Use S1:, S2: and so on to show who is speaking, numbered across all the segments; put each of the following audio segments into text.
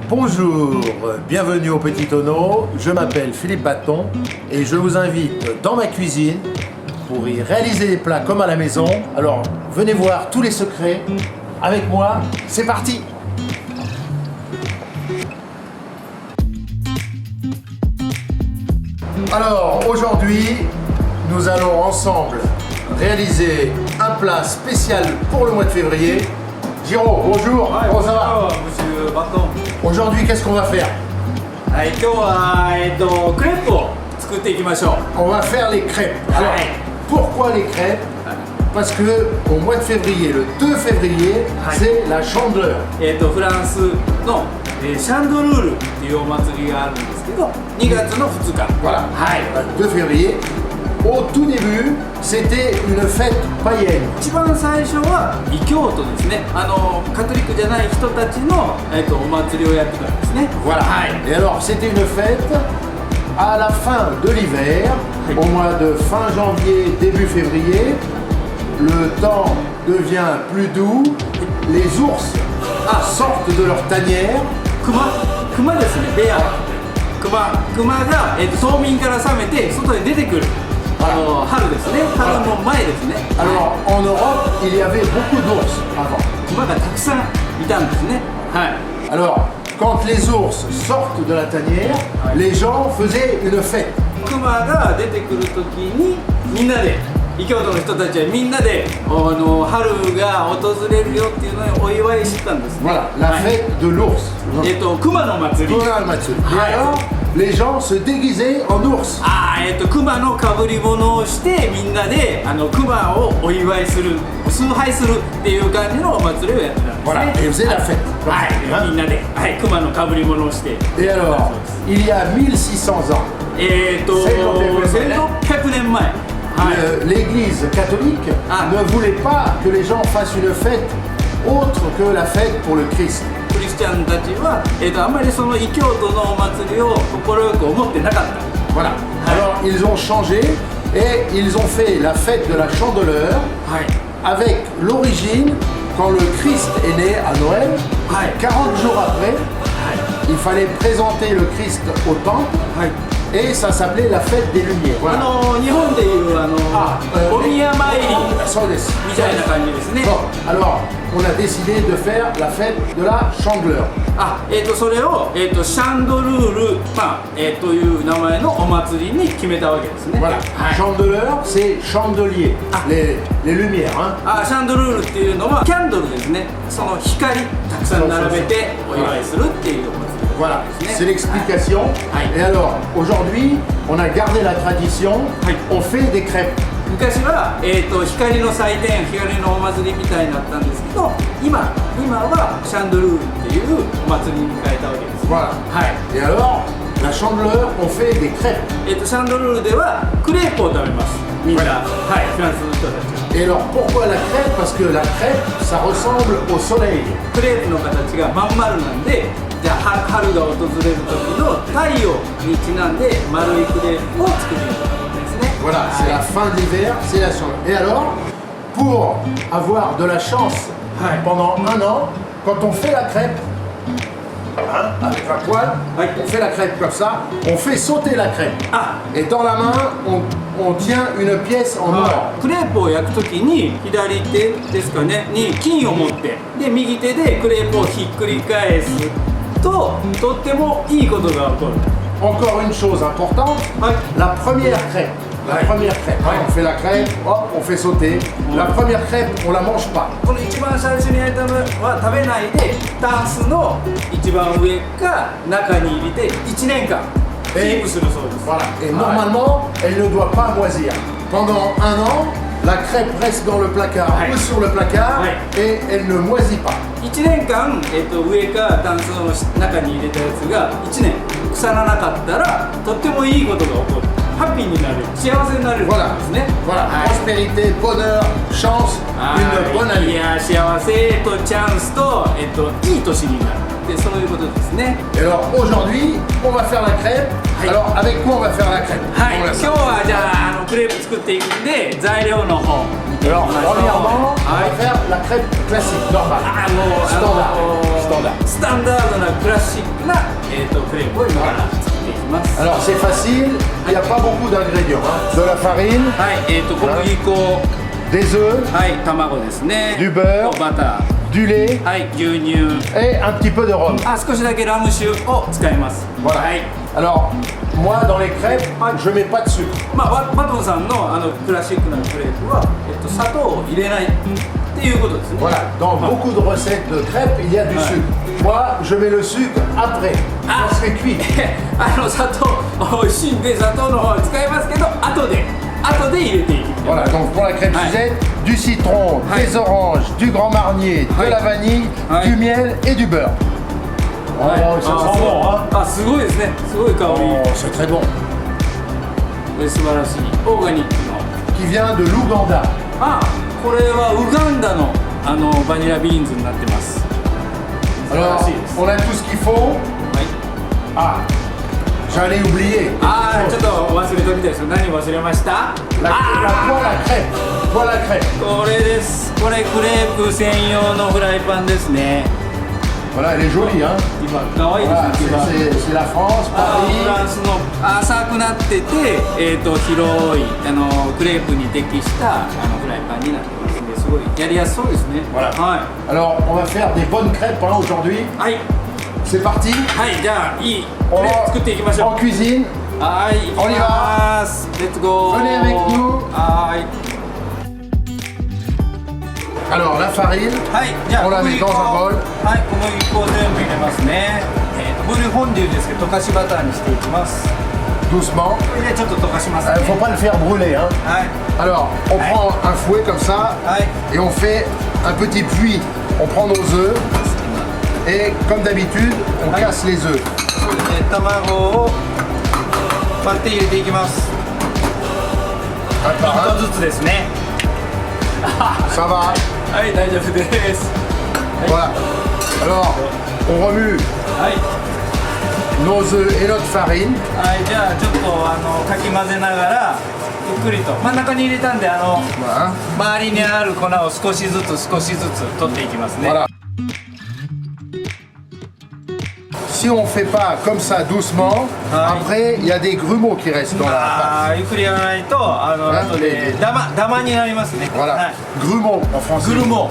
S1: Bonjour, bienvenue au Petit Tonneau, je m'appelle Philippe Bâton et je vous invite dans ma cuisine pour y réaliser des plats comme à la maison. Alors venez voir tous les secrets avec moi, c'est parti! Alors aujourd'hui, nous allons ensemble réaliser un plat spécial pour le mois de février. Giro, bonjour, comment ça va?
S2: Monsieur Bâton.
S1: Aujourd'hui, qu'est-ce qu'on va faire?
S2: はい、今日はクレープを作っていきましょう。
S1: On va faire les crêpes. Alors,
S2: Ouais.
S1: pourquoi les crêpes? Parce que au mois de février, le 2 février,
S2: Ouais.
S1: c'est la Chandeleur.
S2: フランスの、シャンドルールっていうお祭りがあるんですけど、2月の2日。
S1: Voilà,
S2: はい。
S1: le 2 février. Au tout début, c'était une fête païenne.
S2: 一番最初は異教徒ですね。カトリックじゃない人たちの、お祭りをやってたんですね。
S1: Voilà.
S2: はい。
S1: Et alors, c'était une fête à la fin de l'hiver,
S2: Ouais.
S1: au mois de fin janvier, début février. Le temps devient plus doux. Les ours sortent de leur tanière.
S2: 熊ですね。ベア。熊が、冬眠から覚めて外に出てくる。春ですね。春の前ですね。
S1: Alors, en Europe, il y avait beaucoup d'ours avant.
S2: 熊がたくさんいたんですね。はい。
S1: Alors, quand les ours sortent de la tanière,
S2: Ouais.
S1: les gens faisaient une fête.
S2: 熊が出てくるときにみんなで異教徒の人たちはみんなで春が訪れるよっていうのをお祝いしてたんですね。
S1: Voilà, la
S2: はい。
S1: fête de l'ours.
S2: 熊の祭り。
S1: Voilà le Mathieu. Et
S2: Ouais.
S1: alors, les gens se déguisaient en ours.
S2: 熊のかぶり物をしてみんなで熊をお祝いする崇拝するっていう感じのお祭りをやってたんですね。
S1: Voilà, et ils faisaient la fête.
S2: はい、
S1: Hein?
S2: みんなで、はい、熊のかぶり物をして。
S1: Et alors, il y a 1600 ans,
S2: 1600年前。はい。
S1: l'Église catholique
S2: Ah.
S1: ne voulait pas que les gens fassent une fête autre que la fête pour le Christ.
S2: クリスチャンたちは、あんまりその異教徒のお祭りを快く思ってなかった。
S1: Voilà. Alors, ils ont changé et ils ont fait la fête de la Chandeleur
S2: はい。
S1: avec l'origine quand le Christ est né à Noël.
S2: Ouais.
S1: 40 jours après, il fallait présenter le Christ au temple
S2: はい。
S1: et ça s'appelait la fête des Lumières. Voilà.
S2: 日本でいうお宮参り
S1: So this.
S2: みたいな感じですね。
S1: Bon, alors, on a décidé de faire la fête de la Chandeleur.
S2: それを、シャンドルール、という名前のお祭りに決めたわけですね。
S1: Voilà.
S2: はい。
S1: Chandeleur, c'est chandelier.
S2: Ah.
S1: Les lumières, hein.
S2: シャンドルールっていうのはキャンドルですね。その光たくさん並べてお祝いするっていうお祭り。
S1: Voilà,
S2: Ouais.
S1: c'est l'explication.
S2: Ouais.
S1: Et alors, aujourd'hui, on a gardé la tradition,
S2: Ouais.
S1: on fait des crêpes.
S2: 昔は、光の祭典、光のお祭りみたいになったんですけど、今はシャンドルールっていうお祭りに変えたわけです。
S1: Voilà.
S2: はい。
S1: Et alors, la Chandeleur, on fait des crêpes.
S2: シャンドルールではクレープを食べます。みんな、はい、フランスの人たちは。
S1: Et alors, pourquoi la crêpe? Parce que la crêpe, ça ressemble au soleil.
S2: クレープの形がまん丸なんで、じゃあ春が訪れる時の太陽にちなんで丸いクレープを作るようなんですね。
S1: Voilà, c'est la fin de l'hiver, c'est la Chandeleur. Et alors, pour avoir de la chance
S2: Ouais.
S1: pendant un an, quand on fait la crêpe, hein, avec la poêle,
S2: Ouais.
S1: on fait la crêpe comme ça, on fait sauter la crêpe.
S2: あ、
S1: Et dans la main, on tient une pièce en or.
S2: クレープを焼くときに左手ですかねに金を持ってで右手でクレープをひっくり返すととってもいいことが起こる。
S1: Encore une chose importante,
S2: はい。
S1: la première crêpe. La
S2: Ouais.
S1: première crêpe.
S2: Ouais.
S1: On fait la crêpe, hop, on fait sauter. La première crêpe, on la mange pas.
S2: この一番最初に焼いたのは食べないでタンスの一番上か中に入れて1年間キープするそうです。
S1: Voilà. Et
S2: Ouais.
S1: normalement, elle ne doit pas moisir. Pendant un an, la crêpe reste dans le placard
S2: Ouais.
S1: ou sur le placard
S2: Ouais.
S1: et elle ne moisit pas.
S2: 1年間、上かタンスの中に入れたやつが1年腐らなかったらとってもいいことが起こる。ハッピーになれる、幸せになれるん
S1: Voilà.
S2: ですね。
S1: Voilà.
S2: はい
S1: Prospérité, bonheur, chance, une bonne
S2: い
S1: année.
S2: や幸せとチャンスと、いい年になるでそういうことですね。
S1: Et alors aujourd'hui, on va faire la crêpe.
S2: Ouais.
S1: Alors avec quoi on va faire la crêpe?
S2: はい、
S1: On
S2: 今
S1: la
S2: 日はじゃあクレープ作っていくんで材料の方見ていき
S1: Alors,
S2: ましょう。
S1: premièrement, on
S2: はい
S1: va faire la crêpe classique, normale.
S2: もう
S1: Standard. standard.
S2: スタンダードなクラシックな、クレープを今から作っていきます。
S1: Alors c'est facile, il n'y a pas beaucoup d'ingrédients. Hein. De la farine,
S2: はい、小麦粉、
S1: des œufs,
S2: はい、卵ですね、
S1: du beurre,
S2: バタ
S1: du lait
S2: ー、はい、牛乳、
S1: et un petit peu de rhum.
S2: あ、少しだけラム酒を使います。
S1: Voilà.
S2: はい。
S1: Alors, moi dans les crêpes, je mets pas de sucre.
S2: まあ、バトンさんのクラシックなクレープは、砂糖を入れないっていうことですね。
S1: Voilà, dans beaucoup de recettes de crêpes, il y a du sucre. Moi, je mets le sucre après,
S2: Ah.
S1: quand c'est cuit.
S2: 砂糖、美味しいんで砂糖の方を使いますけど、後で入れていきます。
S1: Voilà, donc pour la crêpe
S2: Ouais.
S1: Suzette, du citron,
S2: Ouais.
S1: des oranges, du grand marnier, de
S2: Ouais.
S1: la vanille,
S2: Ouais.
S1: du miel et du beurre. Oh,
S2: はい、
S1: ça sent bon, hein.
S2: あ、すごいですね。すごい香り。
S1: Oh, c'est très bon.
S2: これ素晴らしい。オーガニックの。
S1: Qui vient de l'Ouganda.
S2: あ、これはウガンダのバニラビーンズになってます。素晴ら
S1: Alors,
S2: しいです。
S1: on a tout ce qu'il faut.
S2: はい。
S1: Ah, j'allais oublier.
S2: あー、ちょっと忘れたみたいですよ。何忘れました？
S1: La poêle à crêpes. Poêle à crêpes.
S2: これです。これクレープ専用のフライパンですね。
S1: Voilà, elle est jolie, hein.
S2: 今可愛い
S1: Voilà,
S2: ですね。今
S1: c'est la France,
S2: フラ
S1: Paris.
S2: ンスの浅くなってて、広いクレープに適したフライパンになってますんで、すごいやりやすそうですね。
S1: Voilà.
S2: は
S1: Alors, on va faire des bonnes crêpes hein, aujourd'hui.
S2: い。はい。
S1: C'est parti.
S2: はい、じゃあいい
S1: On
S2: これ
S1: va
S2: 作っていきましょ
S1: en
S2: う。
S1: cuisine.
S2: はい、行
S1: On y
S2: きます。レッツゴー。
S1: Venez avec nous.
S2: はい。
S1: Alors, la farine.
S2: はい、じゃあ
S1: On la met
S2: 小麦粉
S1: dans un bol.
S2: はい、小麦粉を全部入れますね。ブルーフォンデュですけど溶かしバターにしていきます。
S1: Doucement.
S2: これでちょっと溶かしますね。
S1: Il faut pas le faire brûler. Hein.
S2: はい
S1: Alors, on prend un fouet comme ça
S2: はい。
S1: et on fait un petit puits. On prend nos œufs et comme d'habitude, on
S2: Ouais.
S1: casse les œufs.
S2: そうですね、卵を割って入れていきます。
S1: Un
S2: 1
S1: par
S2: 個ずつですね。
S1: un. Ça va.
S2: はい、大丈夫です。
S1: Voilà. Alors, on remue
S2: はい、
S1: nos œufs et notre farine.
S2: はい、じゃあちょっとかき混ぜながらゆっくりと真ん中に入れたんで
S1: Voilà.
S2: 周りにある粉を少しずつ取っていきますね。
S1: Voilà. Si on fait pas comme ça doucement,
S2: Ouais.
S1: après il y a des grumeaux qui restent dans la pâte.
S2: あーゆっくりやらないと後でダマになりますね。
S1: Voilà.
S2: はい、
S1: Grumeaux en français.
S2: グルモ。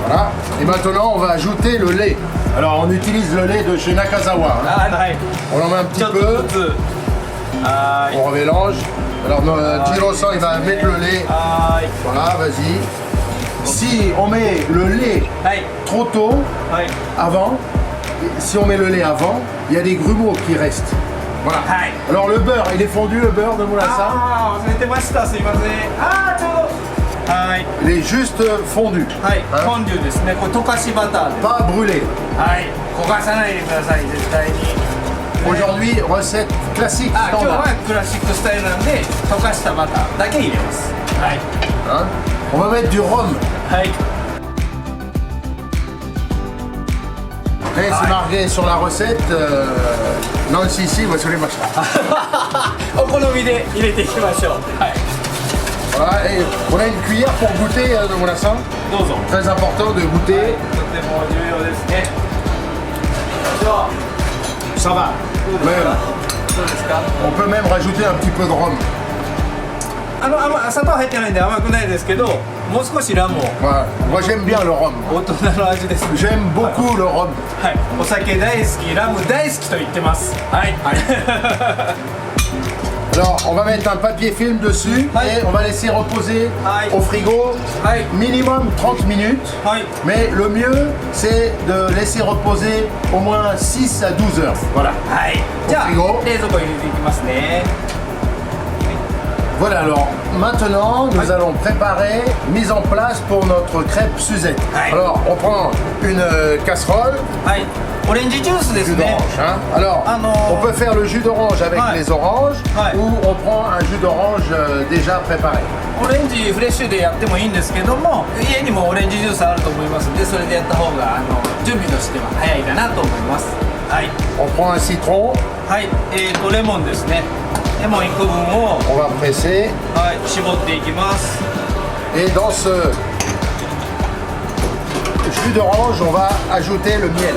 S1: Voilà. Et maintenant on va ajouter le lait. Alors on utilise le lait de chez Nakazawa. Hein.
S2: はい、
S1: On en met un
S2: ち
S1: petit
S2: ょっと
S1: peu,
S2: ずつ。はーい。
S1: on remélange. Alors Jiro-san il va mettre le lait.
S2: はーい。
S1: Voilà, vas-y. Si on met le lait
S2: はい。
S1: trop tôt,
S2: はい。
S1: avant, si on met le lait avant, il y a des grumeaux qui restent. Voilà.
S2: Ouais.
S1: Alors le beurre, il est fondu le beurre de Moulassa.
S2: あー忘れてました。すいません。あーちょうど。はい。
S1: Il est juste fondu.
S2: はい。
S1: Hein.
S2: フォンデュですね。これ溶かしバターです。
S1: Pas brûlé.
S2: はい。焦がさないでください。絶対に。
S1: Aujourd'hui, recette classique
S2: あ、今日
S1: standard.
S2: はクラシックスタイルなんで溶かしたバターだけ入れます。はい。
S1: Hein. On va mettre du rhum.
S2: はい。
S1: Et c'est marqué sur la recette. Non, si, voici les machins.
S2: お好みで入れていきましょう。はい。
S1: Voilà, et on a une cuillère pour goûter de Moulassa.
S2: どうぞ。
S1: Très important de
S2: はい。
S1: goûter.
S2: とても重要ですね。ど
S1: Ça va.
S2: うですか。どうですか。
S1: On peut même rajouter un petit peu de rhum.
S2: 砂糖入ってないんで甘くないですけど、もう少しラムを。
S1: Voilà. Moi j'aime bien le rhum.
S2: 大人の味です。
S1: J'aime beaucoup le rhum.
S2: はい。お酒大好き、ラム大好きと言ってます。はい。
S1: Alors on va mettre un papier film dessus
S2: Ouais.
S1: et on va laisser reposer
S2: Ouais.
S1: au frigo
S2: Ouais.
S1: minimum 30 minutes.
S2: はい。
S1: Mais le mieux c'est de laisser reposer au moins 6 à 12 heures. Voilà.
S2: はい。じゃあ
S1: おfrigo
S2: 冷蔵庫入れていきますね。
S1: Voilà, alors maintenant nous allons préparer mise en place pour notre crêpe Suzette.
S2: Ouais.
S1: Alors on prend une casserole,
S2: はい。オレンジジュースです
S1: jus
S2: ね。
S1: d'orange. Hein. Alors on peut faire le jus d'orange avec
S2: Ouais.
S1: les oranges
S2: Ouais.
S1: ou on prend un jus d'orange déjà préparé.
S2: オレンジフレッシュでやってもいいんですけども、家にもオレンジジュースあると思いますんで、それでやった方が準備としては早いかなと思います。はい。
S1: On prend un citron,
S2: はい。レモンですね。レモン1個分を、
S1: on va presser
S2: はい、絞っていきます。
S1: et dans ce jus d'orange, on va ajouter le miel.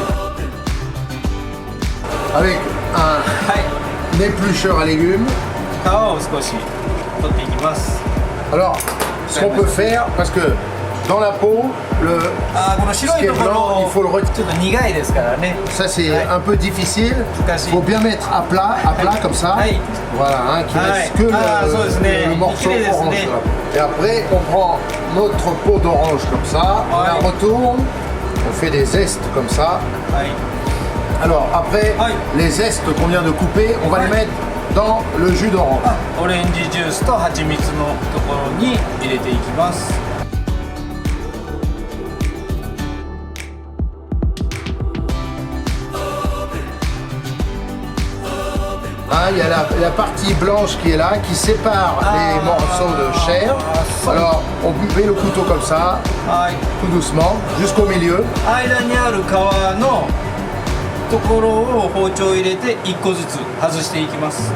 S1: Avec un
S2: はい
S1: éplucheur à légumes.
S2: 皮を少し取っていきます
S1: Alors, ce qu'on peut faire, parce que dans la peau,
S2: この白
S1: ce qui
S2: い
S1: est
S2: とこ
S1: blanc,
S2: ろ
S1: il faut le retirer.
S2: ちょっと苦いですからね
S1: Ça, c'est
S2: Ouais.
S1: un peu difficile.
S2: Merci.
S1: Il faut bien mettre à plat comme ça.
S2: Ouais.
S1: Voilà, hein, qu'il
S2: Ouais.
S1: reste que
S2: Ah, ça, c'est
S1: le morceau
S2: liquide, c'est
S1: orange.
S2: né.
S1: Là. Et après, on prend notre peau d'orange comme ça, on la
S2: Ouais.
S1: retourne, on fait des zestes comme ça.
S2: はい
S1: Alors après,
S2: Ouais.
S1: les zestes qu'on vient de couper, on va les
S2: Ouais.
S1: mettre dans le jus d'orange.
S2: オレンジジュースと蜂蜜のところに入れていきます
S1: Hein, il y a la partie blanche qui est là, qui sépare les morceaux de chair.
S2: ça.
S1: Alors on met le couteau comme ça,
S2: はい
S1: tout doucement, jusqu'au milieu.
S2: 間にある皮のところを包丁を入れて1個ずつ外していきます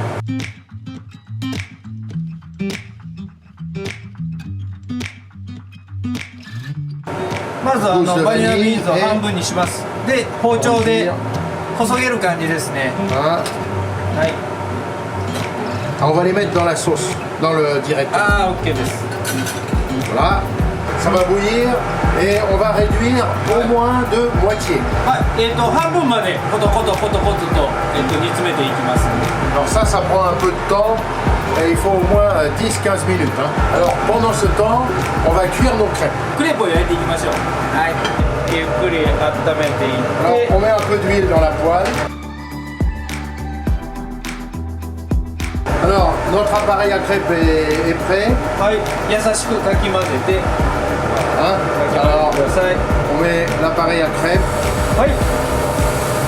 S2: まずバニラビーンズを半分にしますで包丁でこそげる感じですね
S1: Hein.
S2: はい
S1: On va les mettre dans la sauce, dans le directeur.
S2: ああ OK です
S1: Voilà, ça va bouillir et on va réduire au moins de moitié.
S2: はい半分までコトコトコトコトと、煮詰めていきます
S1: Alors ça prend un peu de temps et il faut au moins 10-15 minutes. Hein. Alors pendant ce temps, on va cuire nos crêpes.
S2: クレープを焼いていきましょうはいゆっくり温めてい
S1: Alors
S2: って
S1: on met un peu d'huile dans la poêle. Alors notre appareil à crêpes est prêt.
S2: はい優しくかき混ぜて
S1: Hein.
S2: かき
S1: Alors
S2: 混ぜてください
S1: on met l'appareil à crêpes
S2: はい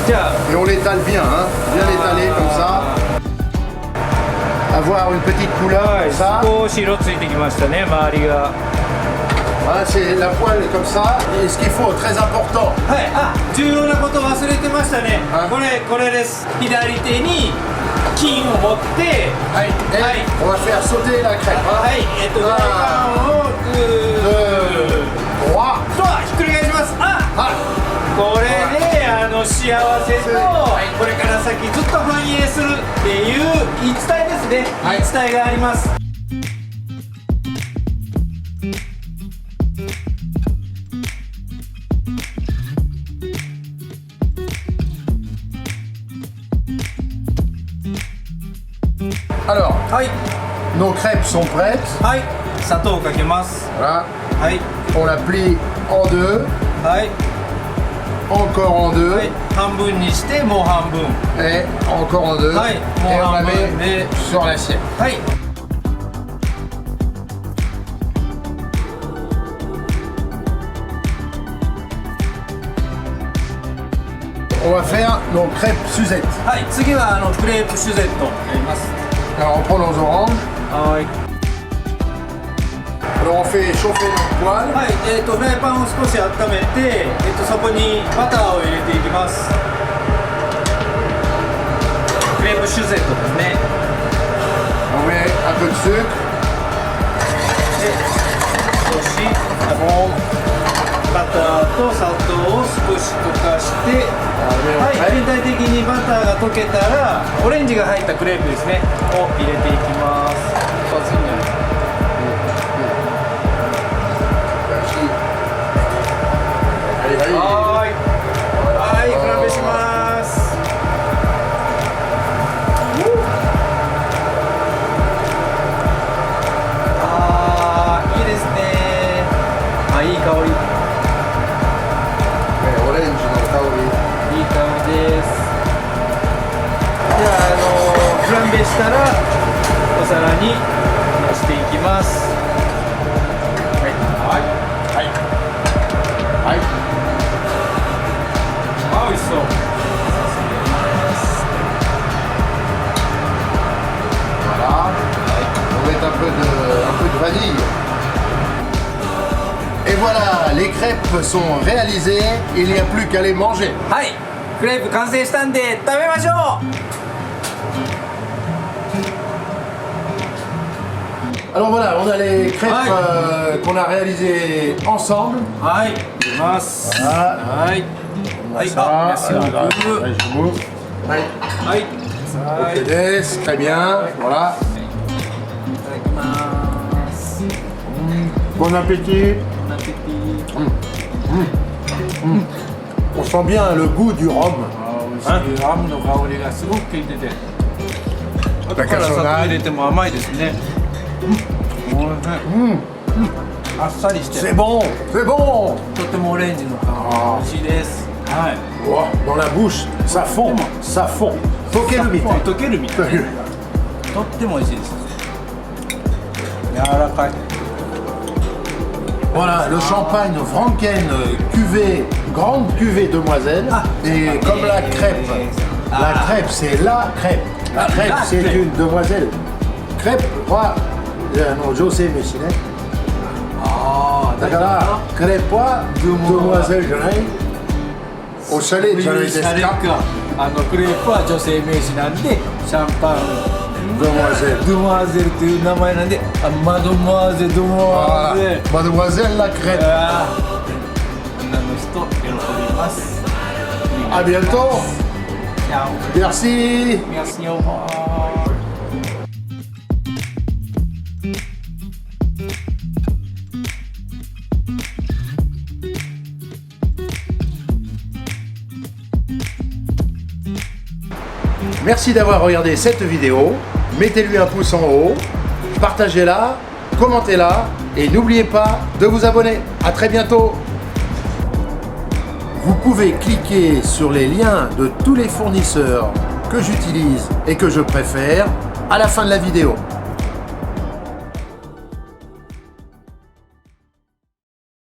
S2: じゃあ
S1: et on l'étale bien, hein, bien étalé comme ça. Avoir une petite couleur
S2: は
S1: comme
S2: い
S1: ça.
S2: 少し色ついてきましたね周りが
S1: Voilà, c'est la poêle comme ça. Et ce qu'il faut, très important,
S2: はい重要なこと忘れてましたね
S1: はい
S2: これです左手に金を持って
S1: et on va faire sauter la crêpe. Hein.
S2: はいフライパンをぐー
S1: 2, 3.
S2: とひっくり返します
S1: Ah.
S2: これで幸せとこれから先ずっと繁栄するっていう言い伝えですね、
S1: はい
S2: 言い伝えがあります
S1: Alors,
S2: はい
S1: nos crêpes sont prêtes.
S2: はい砂糖をかけます
S1: Voilà.
S2: はい
S1: On la plie en deux,
S2: はい
S1: encore en deux,
S2: はい半分にしてもう半分
S1: et encore en deux.
S2: Ouais,
S1: et on la
S2: bon,
S1: met
S2: mais-
S1: sur l'assiette.
S2: はい
S1: On va faire nos crêpes Suzette.
S2: はい次はクレープシュゼットやります
S1: Alors on prend nos oranges.
S2: はい
S1: Alors on fait chauffer notre poêle.
S2: はいフライパンを少し温めて、そこにバターを入れていきますクレープシュゼットですね
S1: On met un peu de sucre.
S2: で少しバターと砂糖を少し溶かして はい、全体的にバターが溶けたらオレンジが入ったクレープですねを入れていきますそうするんじゃないですか
S1: Allez, allez.
S2: はーいはいフランベしますいいですねいい香り
S1: Orangeの香り。
S2: いい香りですじゃあフランベしたらお皿にのしていきます
S1: はい。はい。はい。
S2: 美味しそう
S1: Voilà. On met un peu de vanille. Et voilà, les crêpes sont réalisées. Il n'y a plus qu'à les manger.
S2: はいクレープ完成したんで食べましょ
S1: Alors voilà, on a les crêpes
S2: Ouais.
S1: qu'on a réalisées ensemble.
S2: うはいます。
S1: Voilà.
S2: はい。はい。
S1: Ça,
S2: あ、merci
S1: voilà,
S2: beaucoup.
S1: ouais, je m'ouvre. Ouais.
S2: はい。はい。
S1: Ok, des, très bien. Voilà.
S2: いただきます。
S1: Bon appétit.
S2: Bon appétit.
S1: On sent bien le goût du rhum.
S2: あ、美味しい。ラムの香りがすごく効いてて。後から砂糖入れても甘いですね。おいしい。あっさりして。
S1: C'est bon, c'est bon.
S2: とってもオレンジの香り。美味しいです。はい。
S1: Oh, dans la bouche, ça fond, ça fond. Tokeru mitai.
S2: 溶けるみたい。とっても美味しいです。柔らかい。
S1: Voilà, le champagne Franken cuvée, grande cuvée demoiselle. Et comme la crêpe, la crêpe c'est la crêpe. La crêpe c'est une demoiselle. Crêpe, moi, non, José Messine.
S2: ああ、
S1: だからクレープはデモワゼルじゃないおしゃれじゃないですか
S2: クレープは女性名詞なんでシャンパン
S1: デモワゼル
S2: ドゥモワゼルという名前なんでマドモワゼルドゥモワゼル
S1: マドモワゼルラクレープ
S2: 女の人喜びます
S1: ありがとう
S2: Ciao.
S1: Merci
S2: Merci, au revoir.
S1: Merci d'avoir regardé cette vidéo. Mettez-lui un pouce en haut, partagez-la, commentez-la et n'oubliez pas de vous abonner. À très bientôt. Vous pouvez cliquer sur les liens de tous les fournisseurs que j'utilise et que je préfère à la fin de la vidéo.